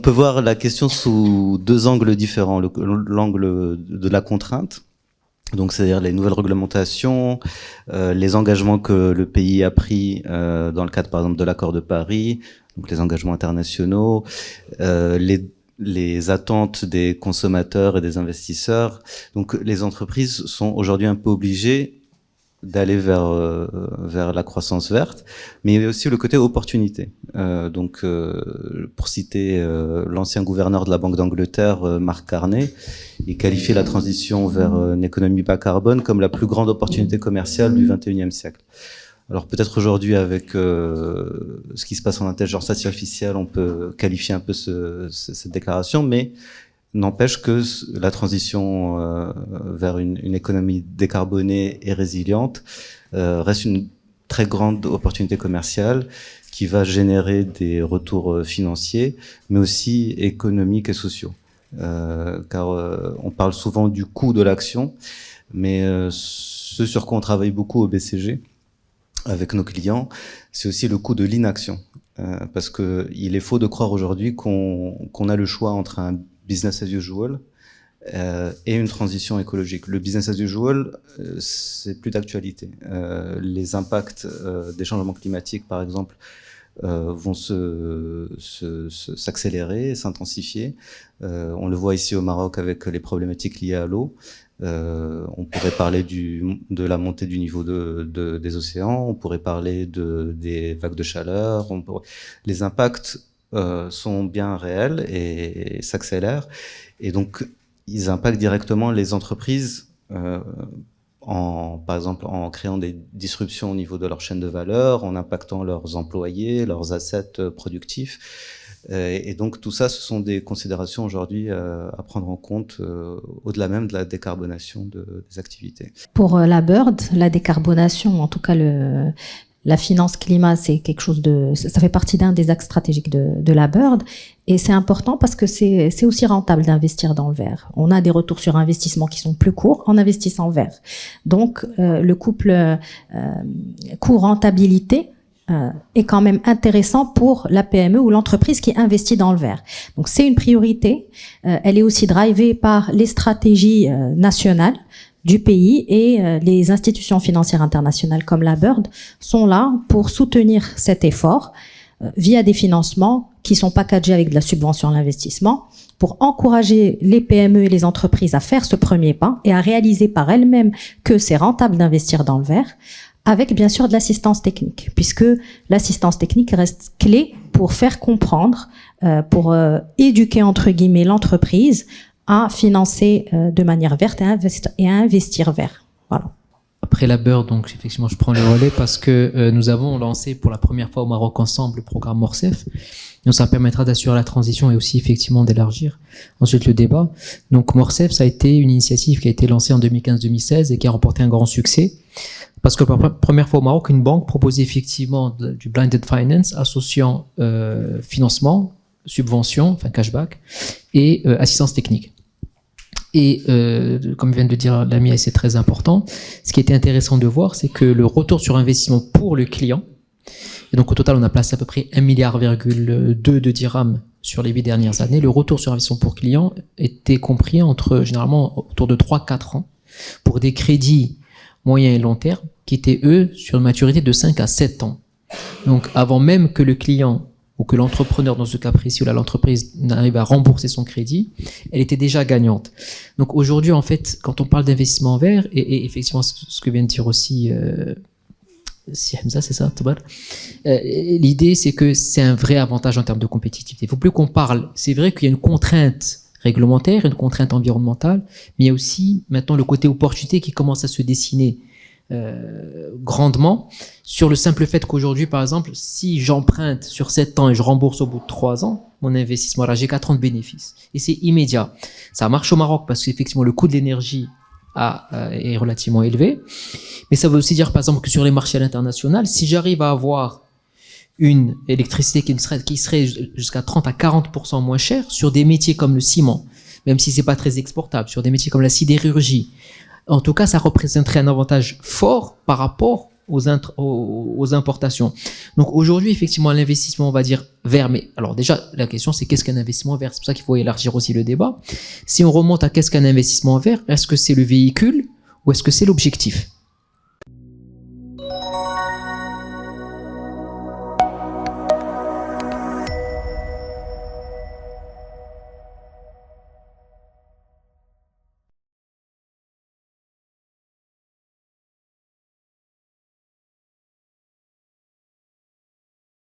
peut voir la question sous deux angles différents. L'angle de la contrainte, donc c'est-à-dire les nouvelles réglementations, les engagements que le pays a pris dans le cadre par exemple de l'accord de Paris, donc les engagements internationaux, les attentes des consommateurs et des investisseurs. Donc les entreprises sont aujourd'hui un peu obligées d'aller vers la croissance verte, mais il y a aussi le côté opportunité. Pour citer l'ancien gouverneur de la Banque d'Angleterre, Mark Carney, il qualifiait la transition vers une économie bas carbone comme la plus grande opportunité commerciale du XXIe siècle. Alors peut-être aujourd'hui avec ce qui se passe en intelligence artificielle, on peut qualifier un peu cette déclaration, mais n'empêche que la transition vers une économie décarbonée et résiliente reste une très grande opportunité commerciale qui va générer des retours financiers, mais aussi économiques et sociaux. Car on parle souvent du coût de l'action, mais ce sur quoi on travaille beaucoup au BCG avec nos clients, c'est aussi le coût de l'inaction. Parce que il est faux de croire aujourd'hui qu'on a le choix entre un business as usual et une transition écologique. Le business as usual, c'est plus d'actualité. Les impacts des changements climatiques, par exemple, vont s'accélérer, s'intensifier. On le voit ici au Maroc avec les problématiques liées à l'eau. On pourrait parler de la montée du niveau des océans, on pourrait parler des vagues de chaleur. Les impacts sont bien réels et s'accélèrent. Et donc, ils impactent directement les entreprises par exemple, en créant des disruptions au niveau de leur chaîne de valeur, en impactant leurs employés, leurs assets productifs. Et donc, tout ça, ce sont des considérations aujourd'hui à prendre en compte au-delà même de la décarbonation des activités. Pour la Bird, la décarbonation, en tout cas la finance climat, c'est quelque chose ça fait partie d'un des axes stratégiques de la Bird, et c'est important parce que c'est aussi rentable d'investir dans le vert. On a des retours sur investissement qui sont plus courts en investissant en vert. Donc le couple coût-rentabilité est quand même intéressant pour la PME ou l'entreprise qui investit dans le vert. Donc c'est une priorité. Elle est aussi drivée par les stratégies nationales du pays, et les institutions financières internationales comme la Bird sont là pour soutenir cet effort via des financements qui sont packagés avec de la subvention à l'investissement, pour encourager les PME et les entreprises à faire ce premier pas et à réaliser par elles-mêmes que c'est rentable d'investir dans le vert, avec bien sûr de l'assistance technique, puisque l'assistance technique reste clé pour faire comprendre, pour éduquer entre guillemets l'entreprise à financer de manière verte et à investir vert. Voilà. Après la Bird, donc effectivement, je prends le relais parce que nous avons lancé pour la première fois au Maroc ensemble le programme Morcef. Donc ça permettra d'assurer la transition et aussi effectivement d'élargir ensuite le débat. Donc Morcef, ça a été une initiative qui a été lancée en 2015-2016 et qui a remporté un grand succès. Parce que pour la première fois au Maroc, une banque proposait effectivement du blended finance associant financement, subvention, enfin cashback, et assistance technique. Et comme vient de le dire l'ami, c'est très important. Ce qui était intéressant de voir, c'est que le retour sur investissement pour le client, et donc au total on a placé à peu près 1,2 milliard de dirhams sur les 8 dernières années, le retour sur investissement pour client était compris généralement autour de 3-4 ans pour des crédits moyen et long terme qui étaient eux sur une maturité de 5 à 7 ans. Donc avant même que le client ou que l'entrepreneur, dans ce cas précis, ou l'entreprise n'arrive à rembourser son crédit, elle était déjà gagnante. Donc aujourd'hui, en fait, quand on parle d'investissement vert, et effectivement, ce que vient de dire aussi si Hamza, c'est ça, Toubar, l'idée, c'est que c'est un vrai avantage en termes de compétitivité. Il ne faut plus qu'on parle. C'est vrai qu'il y a une contrainte réglementaire, une contrainte environnementale, mais il y a aussi maintenant le côté opportunité qui commence à se dessiner grandement sur le simple fait qu'aujourd'hui, par exemple, si j'emprunte sur 7 ans et je rembourse au bout de 3 ans, mon investissement, là, j'ai 4 ans de bénéfices. Et c'est immédiat. Ça marche au Maroc parce qu'effectivement, le coût de l'énergie est relativement élevé. Mais ça veut aussi dire, par exemple, que sur les marchés à l'international, si j'arrive à avoir une électricité qui serait jusqu'à 30 à 40% moins chère sur des métiers comme le ciment, même si c'est pas très exportable, sur des métiers comme la sidérurgie, en tout cas, ça représenterait un avantage fort par rapport aux importations. Donc aujourd'hui, effectivement, l'investissement, on va dire vert, mais alors déjà, la question c'est qu'est-ce qu'un investissement vert? C'est pour ça qu'il faut élargir aussi le débat. Si on remonte à qu'est-ce qu'un investissement vert, est-ce que c'est le véhicule ou est-ce que c'est l'objectif?